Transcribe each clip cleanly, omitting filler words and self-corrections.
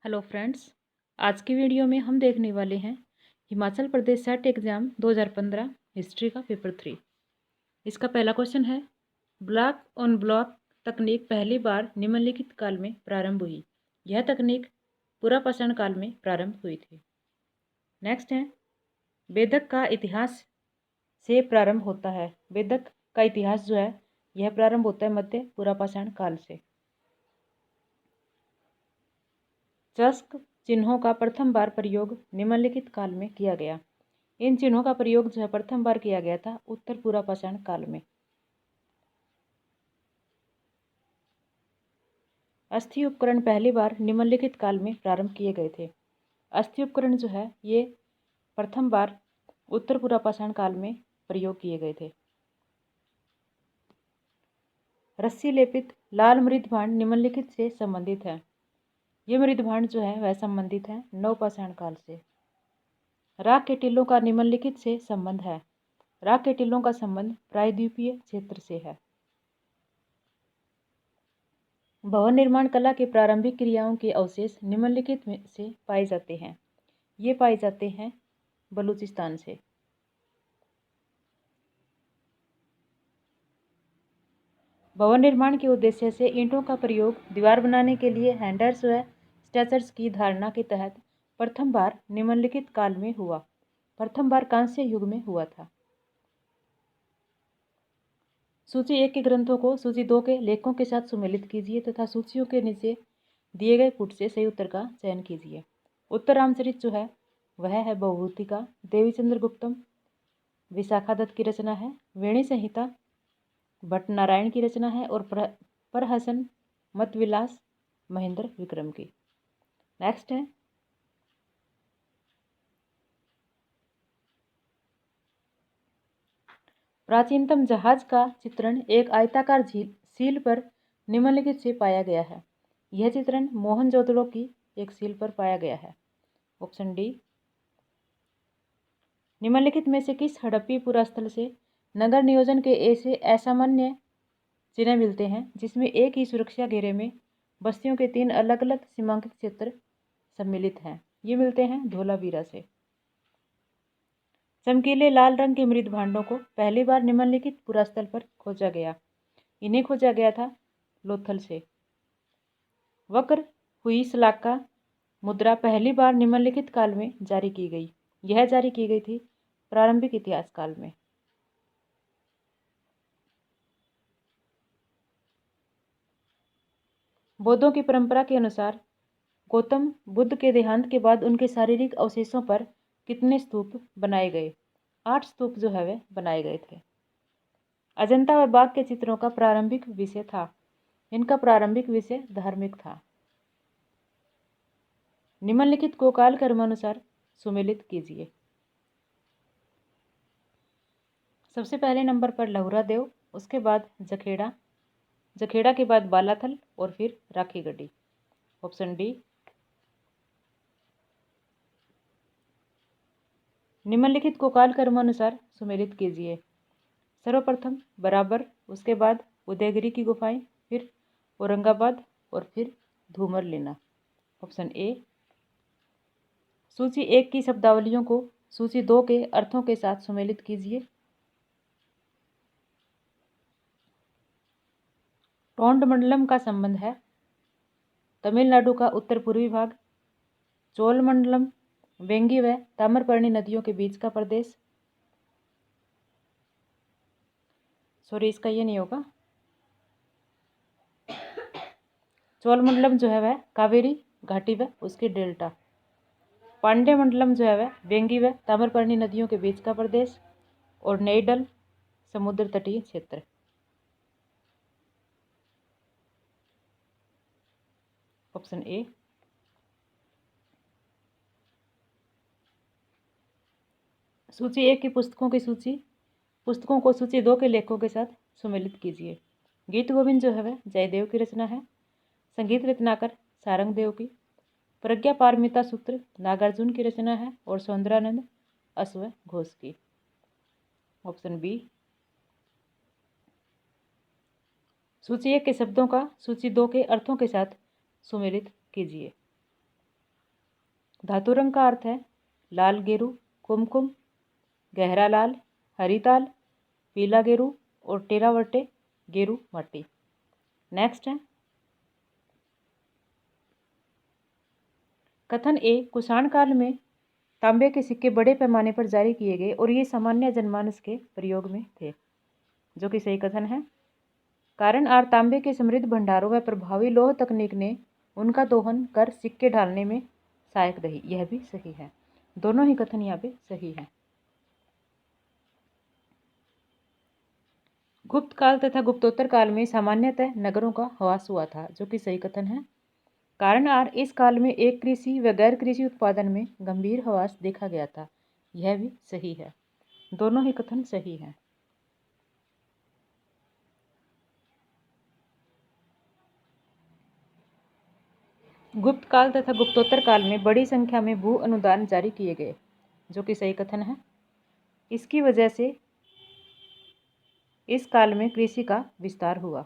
Hello friends. आज की video में हम देखने वाले हैं Himachal Pradesh set exam 2015 history का पेपर 3। इसका पहला क्वेश्चन है, ब्लॉक ऑन ब्लॉक तकनीक पहली बार निम्नलिखित काल में प्रारंभ हुई। यह तकनीक पुरापाषाण काल में प्रारंभ हुई थी। नेक्स्ट है, वेदक का इतिहास से प्रारंभ होता है। वेदक का इतिहास जो है यह प्रारंभ होता है मध्य पुरापाषाण काल से। चस्क चिन्हों का प्रथम बार प्रयोग निम्नलिखित काल में किया गया। इन चिन्हों का प्रयोग जो है प्रथम बार किया गया था उत्तर पुरापाषाण काल में। अस्थि उपकरण पहली बार निम्नलिखित काल में प्रारंभ किए गए थे। अस्थि उपकरण जो है ये प्रथम बार उत्तर पुरापाषाण काल में प्रयोग किए गए थे। रस्सी लेपित लाल मृदभांड निम्नलिखित से संबंधित है। ये मृदभांड जो है वह संबंधित है नवपाषाण काल से। राख के टीलों का निम्नलिखित से संबंध है। राख के टीलों का संबंध प्रायद्वीपीय क्षेत्र से है। भवन निर्माण कला के प्रारंभिक क्रियाओं के अवशेष निम्नलिखित में से पाए जाते हैं। ये पाए जाते हैं बलूचिस्तान से। भवन निर्माण के उद्देश्य से ईंटों का प्रयोग दीवार बनाने के लिए हैंडर्स व स्ट्रेचर्स की धारणा के तहत प्रथम बार निम्नलिखित काल में हुआ। प्रथम बार कांस्य युग में हुआ था। सूची 1 के ग्रंथों को सूची 2 के लेखों के साथ सुमेलित कीजिए तथा सूचियों के नीचे दिए गए पुट से सही उत्तर का चयन कीजिए। उत्तर रामचरित जो है वह है बहुभूति का। देवी चंद्र गुप्तम विशाखा दत्त की रचना है। वेणी संहिता भट्ट नारायण की रचना है और प्रहसन मतविलास महेंद्र विक्रम की। नेक्स्ट है, प्राचीनतम जहाज का चित्रण एक आयताकार सील पर निम्नलिखित से पाया गया है। यह चित्रण मोहनजोदड़ो की एक सील पर पाया गया है। Option D. निम्नलिखित में से किस हड़प्पी पुरास्थल से नगर नियोजन के ऐसे असामान्य चिन्ह मिलते हैं जिसमें एक ही सुरक्षा घेरे में बस्तियों के 3 अलग अलग सीमांकित क्षेत्र सम्मिलित हैं? ये मिलते हैं धोलावीरा से। चमकीले लाल रंग के मृद भांडों को पहली बार निम्नलिखित पुरास्थल पर खोजा गया। इन्हें खोजा गया था लोथल से। वक्र हुई शलाका मुद्रा पहली बार निम्नलिखित काल में जारी की गई। यह जारी की गई थी प्रारंभिक इतिहास काल में। बौद्धों की परंपरा के अनुसार गौतम बुद्ध के देहांत के बाद उनके शारीरिक अवशेषों पर कितने स्तूप बनाए गए? 8 स्तूप जो है वे बनाए गए थे। अजंता व बाघ के चित्रों का प्रारंभिक विषय था। इनका प्रारंभिक विषय धार्मिक था। निम्नलिखित को काल क्रमानुसार सुमेलित कीजिए। सबसे पहले नंबर पर लहुरा देव, उसके बाद जखेड़ा, जखेड़ा के बाद बालाथल और फिर राखीगढ़ी। Option D. निम्नलिखित को काल क्रमानुसार सुमेलित कीजिए। सर्वप्रथम बराबर, उसके बाद उदयगिरी की गुफाएं, फिर औरंगाबाद और फिर धूमर लेना। Option A. सूची 1 की शब्दावलियों को सूची 2 के अर्थों के साथ सुमेलित कीजिए। टोंड मंडलम का संबंध है तमिलनाडु का उत्तर पूर्वी भाग। चोल मंडलम वेंगी व ताम्रपर्णी नदियों के बीच का प्रदेश। सॉरी, इसका ये नहीं होगा। चोल मंडलम जो है वह कावेरी घाटी व उसके डेल्टा। पांड्य मंडलम जो है वह वेंगी व ताम्रपर्णी नदियों के बीच का प्रदेश और नेइडल समुद्र तटीय क्षेत्र। Option A. सूची 1 की पुस्तकों को सूची 2 के लेखों के साथ सुमेलित कीजिए। गीत गोविंद जो है वह जयदेव की रचना है। संगीत रत्नाकर सारंग देव की। प्रज्ञा पारमिता सूत्र नागार्जुन की रचना है और सौंदरानंद अश्व घोष की। Option B. सूची 1 के शब्दों का सूची 2 के अर्थों के साथ सुमेलित कीजिए। धातु रंग का अर्थ है लाल गेरू, कुमकुम, गहरा लाल, हरिताल, पीला गेरू और टेरावटे गेरू माटी। नेक्स्ट है कथन ए, कुषाण काल में तांबे के सिक्के बड़े पैमाने पर जारी किए गए और ये सामान्य जनमानस के प्रयोग में थे, जो कि सही कथन है। कारण आर, तांबे के समृद्ध भंडारों व प्रभावी लौह तकनीक ने उनका दोहन कर सिक्के ढालने में सहायक रही, यह भी सही है। दोनों ही कथन यहाँ पे सही है। गुप्त काल तथा गुप्तोत्तर काल में सामान्यतः नगरों का ह्रास हुआ था, जो कि सही कथन है। कारण आर, इस काल में एक कृषि व गैर कृषि उत्पादन में गंभीर ह्रास देखा गया था, यह भी सही है। दोनों ही कथन सही हैं। गुप्त काल तथा गुप्तोत्तर काल में बड़ी संख्या में भू अनुदान जारी किए गए, जो कि सही कथन है। इसकी वजह से इस काल में कृषि का विस्तार हुआ।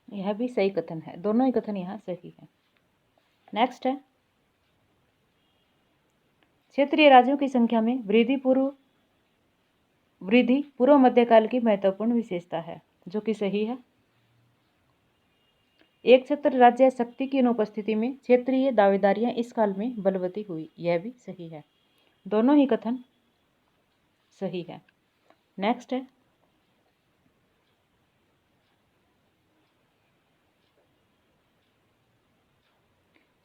यह भी सही कथन है। दोनों ही कथन यहाँ सही है। नेक्स्ट है क्षेत्रीय राज्यों की संख्या में वृद्धि पूर्व मध्यकाल की महत्वपूर्ण विशेषता है, जो कि सही है। एक छत्र राज्य शक्ति की अनुपस्थिति में क्षेत्रीय दावेदारियां इस काल में बलवती हुई, यह भी सही है। दोनों ही कथन सही है। नेक्स्ट है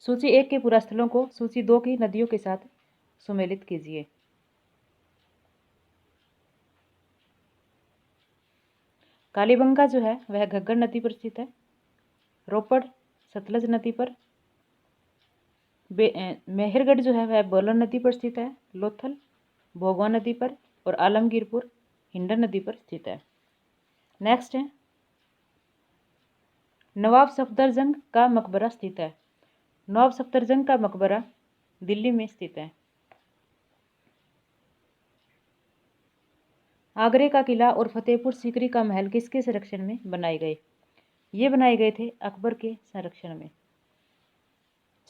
सूची 1 के पुरास्थलों को सूची 2 की नदियों के साथ सुमेलित कीजिए। कालीबंगा जो है वह घग्गर नदी पर स्थित है। रोपड़ सतलज नदी पर। मेहरगढ़ जो है वह बोलन नदी पर स्थित है। लोथल भोगवा नदी पर और आलमगीरपुर हिंडन नदी पर स्थित है। नेक्स्ट है नवाब सफदरजंग का मकबरा स्थित है। नवाब सफदरजंग का मकबरा दिल्ली में स्थित है। आगरे का किला और फतेहपुर सीकरी का महल किसके संरक्षण में बनाए गए? ये बनाए गए थे अकबर के संरक्षण में।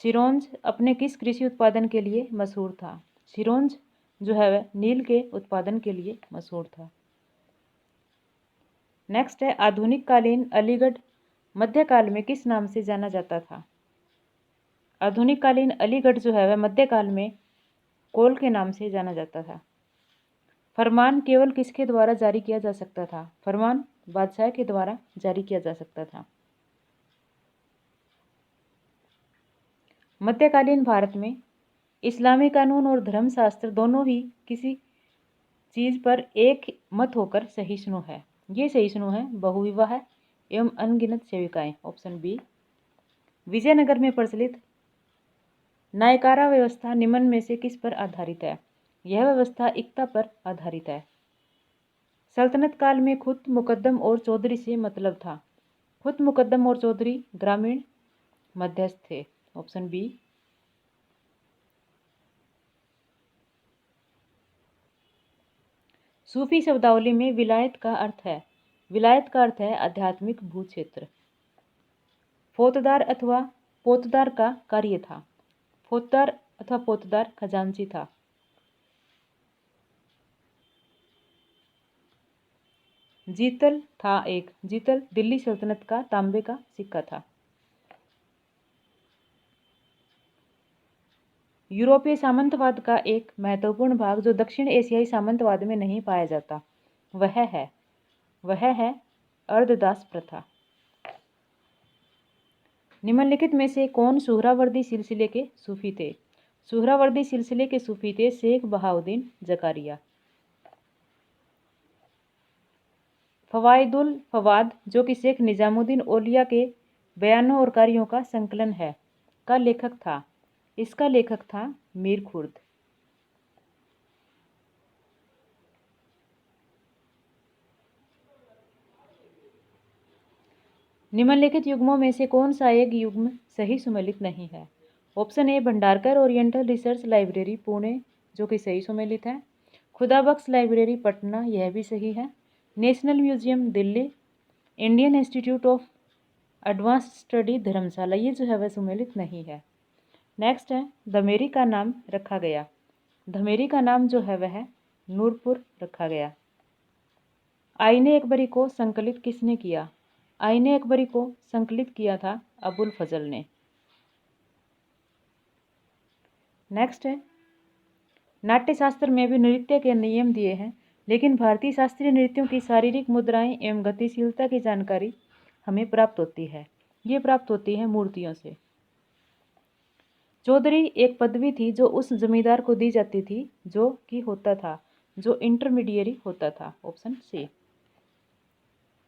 सिरोंज अपने किस कृषि उत्पादन के लिए मशहूर था? सिरोंज जो है वह नील के उत्पादन के लिए मशहूर था। नेक्स्ट है आधुनिक कालीन अलीगढ़ मध्यकाल में किस नाम से जाना जाता था? आधुनिक कालीन अलीगढ़ जो है वह मध्यकाल में कोल के नाम से जाना जाता था। फरमान केवल किसके द्वारा जारी किया जा सकता था? फरमान बादशाह के द्वारा जारी किया जा सकता था। मध्यकालीन भारत में इस्लामी कानून और धर्मशास्त्र दोनों ही किसी चीज पर एक मत होकर सहिष्णु है। ये सहिष्णु है बहुविवाह एवं अनगिनत सेविकाएं। Option B. विजयनगर में प्रचलित नायकारा व्यवस्था निम्न में से किस पर आधारित है? यह व्यवस्था एकता पर आधारित है। सल्तनत काल में खुद मुकद्दम और चौधरी से मतलब था। खुद मुकद्दम और चौधरी ग्रामीण मध्यस्थ थे। Option B. सूफी शब्दावली में विलायत का अर्थ है? विलायत का अर्थ है आध्यात्मिक भूक्षेत्र। फौतदार अथवा पोतदार का कार्य था। फौतदार अथवा पोतदार खजांची था। जीतल था एक। जीतल दिल्ली सल्तनत का तांबे का सिक्का था। यूरोपीय सामंतवाद का एक महत्वपूर्ण भाग जो दक्षिण एशियाई सामंतवाद में नहीं पाया जाता वह है अर्धदास प्रथा। निम्नलिखित में से कौन सुहरावर्दी सिलसिले के सूफी थे? सुहरावर्दी सिलसिले के सूफी थे शेख बहाउद्दीन जकारिया। फवाइदुल फवाद जो कि शेख निजामुद्दीन औलिया के बयानों और कार्यों का संकलन है का लेखक था? इसका लेखक था मीर खुर्द। निम्नलिखित युग्मों में से कौन सा एक युग्म सही सुमेलित नहीं है? Option A Bhandarkar oriental research library Pune जो कि सही सुमेलित है। खुदाबख्श लाइब्रेरी पटना, यह भी सही है। National museum Delhi Indian Institute of advance study Dharamshala, ये जो है वह सुमेलित नहीं है। नेक्स्ट है धमेरी का नाम रखा गया। धमेरी का नाम जो है वह नूरपुर रखा गया। आईने अकबरी को संकलित किसने किया? आईने अकबरी को संकलित किया था अबुल फजल ने। नेक्स्ट है नाट्यशास्त्र में भी नृत्य के नियम दिए हैं, लेकिन भारतीय शास्त्रीय नृत्यों की शारीरिक मुद्राएं एवं गतिशीलता की जानकारी हमें प्राप्त होती है। ये प्राप्त होती है मूर्तियों से। चौधरी एक पदवी थी जो उस जमींदार को दी जाती थी जो कि होता था, जो इंटरमीडिएरी होता था। Option C.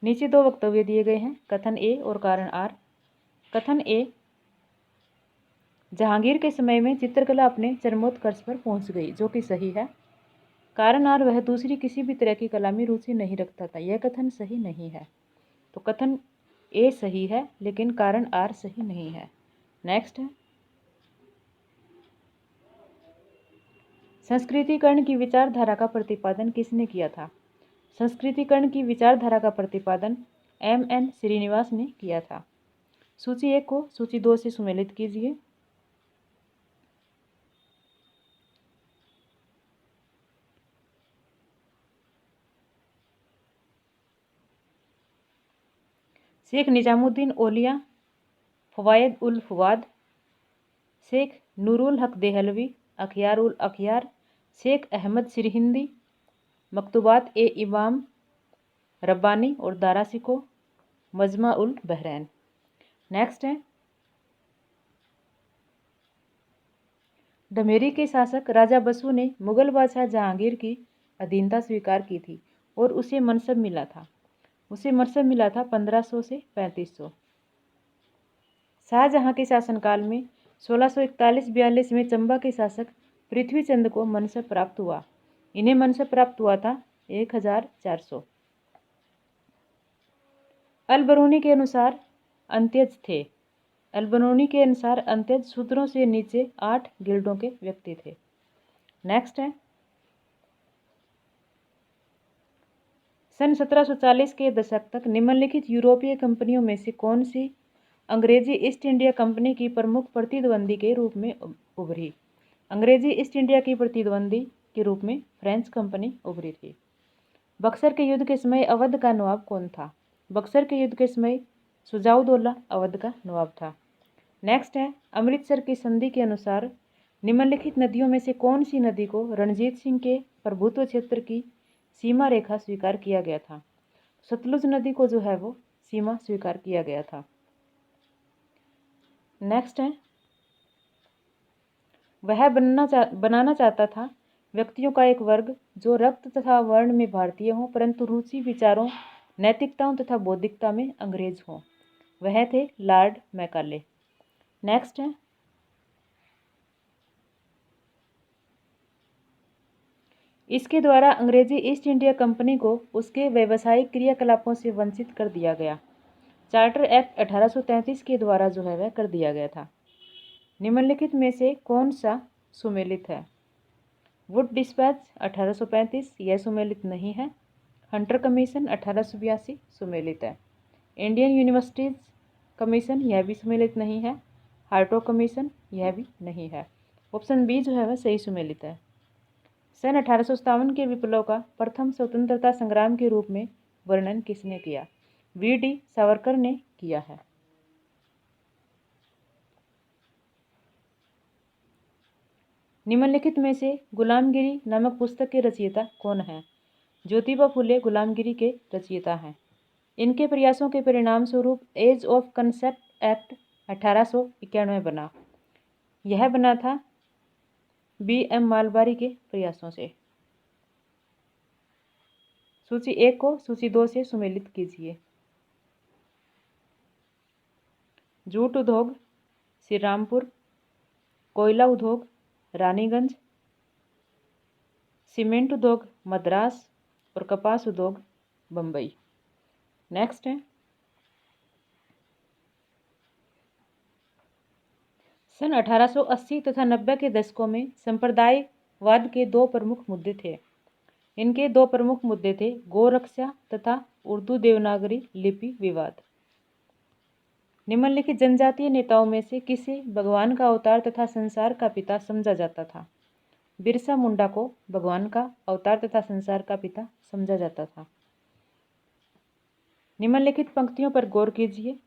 नीचे दो वक्तव्य दिए गए हैं, कथन ए और कारण आर। कथन ए, जहांगीर के समय में चित्रकला अपने चरमोत्कर्ष पर पहुंच गई, जो कि सही है। कारण आर, वह दूसरी किसी भी तरह की कला में रुचि नहीं रखता था। यह कथन सही नहीं है। तो कथन ए सही है, लेकिन कारण आर सही नहीं है। नेक्स्ट है संस्कृतिकरण की विचारधारा का प्रतिपादन किसने किया था? संस्कृतिकरण की विचारधारा का प्रतिपादन M.N. श्रीनिवास ने किया था। सूची 1 को सूची 2 से सुमेलित कीजिए। शेख निजामुद्दीन औलिया, फवायद उल फवाद, शेख नूरुल हक देहलवी, अखियार उल अखियार, शेख अहमद सिरहिंदी, मकतूबात ए इमाम रब्बानी और दारासिको, मजमा उल बहरैन। नेक्स्ट है धमेरी के शासक राजा बसु ने मुगल बादशाह जहांगीर की अधीनता स्वीकार की थी और उसे मनसब मिला था। 1500 से 3500। शाहजहां के शासनकाल में 1641-42 में चंबा के शासक पृथ्वीचंद को मनसब प्राप्त हुआ। इन्हें मनसब प्राप्त हुआ था 1400। अल-बरूनी के अनुसार अंत्यज थे। अल-बरूनी के अनुसार अंत्यज शूद्रों से नीचे 8 गिल्डों के व्यक्ति थे। नेक्स्ट है सन 1740 के दशक तक निम्नलिखित यूरोपीय कंपनियों में से कौन सी अंग्रेजी ईस्ट इंडिया कंपनी की प्रमुख प्रतिद्वंदी के रूप में उभरी? अंग्रेजी ईस्ट इंडिया की प्रतिद्वंदी के रूप में फ्रेंच कंपनी उभरी थी। बक्सर के युद्ध के समय अवध का नवाब कौन था? बक्सर के युद्ध के समय शुजाउद्दौला अवध का नवाब था। नेक्स्ट है अमृतसर की संधि के अनुसार निम्नलिखित नदियों में से कौन सी नदी को रणजीत सिंह के प्रभुत्व क्षेत्र की सीमा रेखा स्वीकार किया गया था? सतलुज नदी को जो है वो सीमा स्वीकार किया गया था। नेक्स्ट है वह बनाना चाहता था व्यक्तियों का एक वर्ग जो रक्त तथा वर्ण में भारतीय हों, परंतु रुचि, विचारों, नैतिकताओं तथा बौद्धिकता में अंग्रेज हों। वह थे लॉर्ड मैकाले। नेक्स्ट है इसके द्वारा अंग्रेजी ईस्ट इंडिया कंपनी को उसके व्यावसायिक क्रियाकलापों से वंचित कर दिया गया। चार्टर एक्ट 1833 के द्वारा जो है वह कर दिया गया था। निम्नलिखित में से कौन सा सुमेलित है? वुड डिस्पैच 1835, यह सुमेलित नहीं है। हंटर कमीशन 1882 सुमेलित है। इंडियन यूनिवर्सिटीज कमीशन, यह भी सुमेलित नहीं है। हार्टो कमीशन, यह भी नहीं है। ऑप्शन बी जो है वह सही सुमेलित है। सन 1857 के विप्लव का प्रथम स्वतंत्रता संग्राम के रूप में वर्णन किसने किया? वी.डी. सावरकर ने किया है। निम्नलिखित में से गुलामगिरी नामक पुस्तक के रचयिता कौन है? ज्योतिबा फुले गुलामगिरी के रचयिता हैं। इनके प्रयासों के परिणाम स्वरूप एज ऑफ कंसेप्ट एक्ट 1891 बना। यह बना था B.M. मालबारी के प्रयासों से। सूची 1 को सूची 2 से सुमेलित कीजिए। जूट उद्योग श्रीरामपुर, कोयला उद्योग रानीगंज, सीमेंट उद्योग मद्रास और कपास उद्योग बम्बई। नेक्स्ट है सन 1880 तथा 90 के दशकों में संप्रदायवाद के दो प्रमुख मुद्दे थे। इनके दो प्रमुख मुद्दे थे, गोरक्षा तथा उर्दू देवनागरी लिपि विवाद। निम्नलिखित जनजातीय नेताओं में से किसे भगवान का अवतार तथा संसार का पिता समझा जाता था? बिरसा मुंडा को भगवान का अवतार तथा संसार का पिता समझा जाता था। निम्नलिखित पंक्तियों पर गौर कीजिए।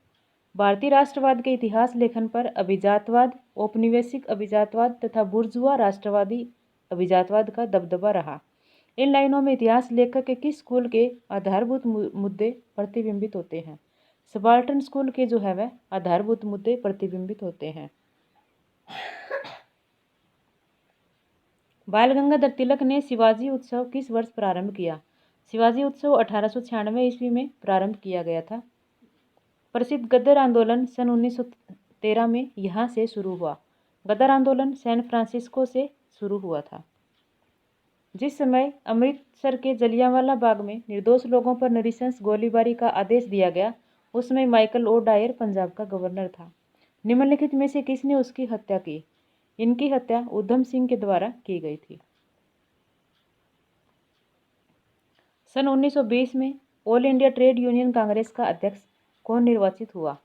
भारतीय राष्ट्रवाद के इतिहास लेखन पर अभिजातवाद, औपनिवेशिक अभिजातवाद तथा बुर्जुआ राष्ट्रवादी अभिजातवाद का दबदबा रहा। इन लाइनों में इतिहास लेखक के किस स्कूल के आधारभूत मुद्दे प्रतिबिंबित होते हैं? सबाल्टर्न स्कूल के जो है वह आधारभूत मुद्दे प्रतिबिंबित होते हैं। बाल गंगाधर तिलक ने शिवाजी उत्सव किस वर्ष प्रारंभ किया? शिवाजी उत्सव 1896 ईस्वी में प्रारंभ किया गया था। प्रसिद्ध गदर आंदोलन सन 1913 में यहाँ से शुरू हुआ। गदर आंदोलन सैन फ्रांसिस्को से शुरू हुआ था। जिस समय अमृतसर के जलियांवाला बाग में निर्दोष लोगों पर नृशंस गोलीबारी का आदेश दिया गया, उस समय माइकल ओ डायर पंजाब का गवर्नर था। निम्नलिखित में से किसने उसकी हत्या की? इनकी हत्या उधम सिंह के द्वारा की गई थी। सन 1920 में all India trade union Congress का अध्यक्ष कौन निर्वाचित हुआ?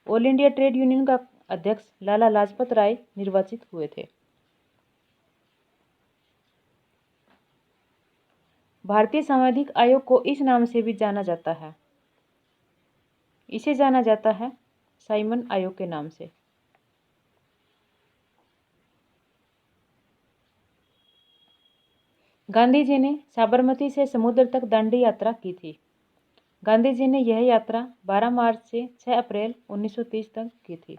ऑल इंडिया ट्रेड यूनियन का अध्यक्ष लाला लाजपत राय निर्वाचित हुए थे। भारतीय सांविधिक आयोग को इस नाम से भी जाना जाता है। इसे जाना जाता है साइमन आयोग के नाम से। गांधी जी ने साबरमती से समुद्र तक दांडी यात्रा की थी। गांधी जी ने यह यात्रा 12 मार्च से 6 अप्रैल 1930 तक की थी।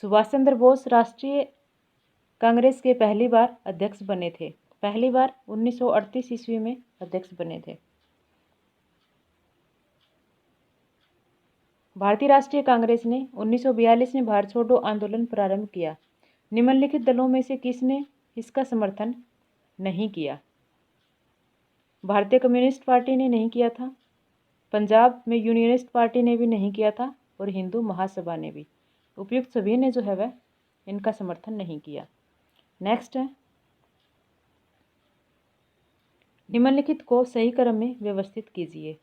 सुभाष चंद्र बोस राष्ट्रीय कांग्रेस के पहली बार अध्यक्ष बने थे। पहली बार 1938 ईस्वी में अध्यक्ष बने थे। भारतीय राष्ट्रीय कांग्रेस ने 1942 में भारत छोड़ो आंदोलन प्रारंभ किया। निम्नलिखित दलों में से किसने इसका समर्थन नहीं किया? भारतीय कम्युनिस्ट पार्टी ने नहीं किया था, पंजाब में यूनियनिस्ट पार्टी ने भी नहीं किया था और हिंदू महासभा ने भी। उपयुक्त सभी ने जो है वह इनका समर्थन नहीं किया। नेक्स्ट है, निम्नलिखित को सही क्रम में व्यवस्थित कीजिए।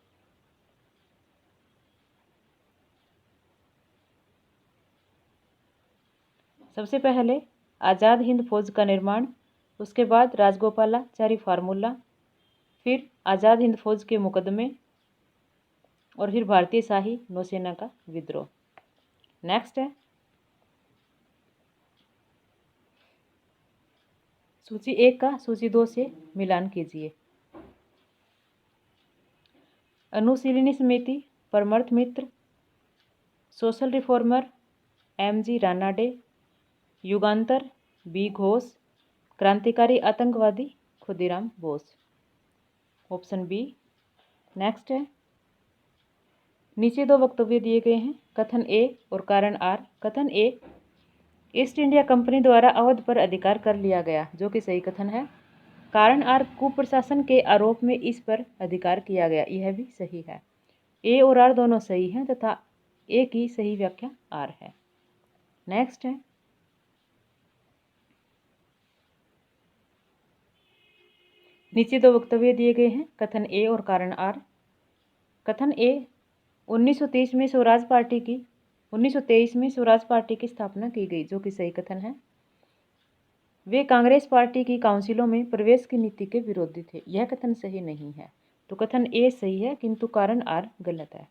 सबसे पहले आज़ाद हिंद फौज का निर्माण, उसके बाद राजगोपालाचारी फार्मूला, फिर आज़ाद हिंद फौज के मुकदमे और फिर भारतीय शाही नौसेना का विद्रोह। नेक्स्ट है, सूची 1 का सूची 2 से मिलान कीजिए। Anushilan Samiti Paramarth Mitra, social reformer MG Ranade, Jugantar B Ghosh, क्रांतिकारी आतंकवादी Khudiram Bose. Option B. Next है, नीचे दो वक्तव्य दिए गए हैं, कथन A और कारण R। कथन A, ईस्ट इंडिया कंपनी द्वारा अवध पर अधिकार कर लिया गया, जो कि सही कथन है। कारण R, कुप्रशासन के आरोप में इस पर अधिकार किया गया, यह भी सही है। A और R दोनों सही हैं तथा A की सही व्याख्या R है। नेक्स्ट है, नीचे दो वक्तव्य दिए गए हैं, कथन A और कारण R। कथन A, 1923 में स्वराज पार्टी की स्थापना की गई, जो कि सही कथन है। वे कांग्रेस पार्टी की काउंसिलों में प्रवेश की नीति के विरोधी थे, यह कथन सही नहीं है। तो कथन A सही है किंतु कारण R गलत है।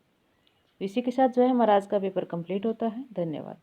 इसी के साथ जो है हमारा आज का पेपर कंप्लीट होता है। धन्यवाद।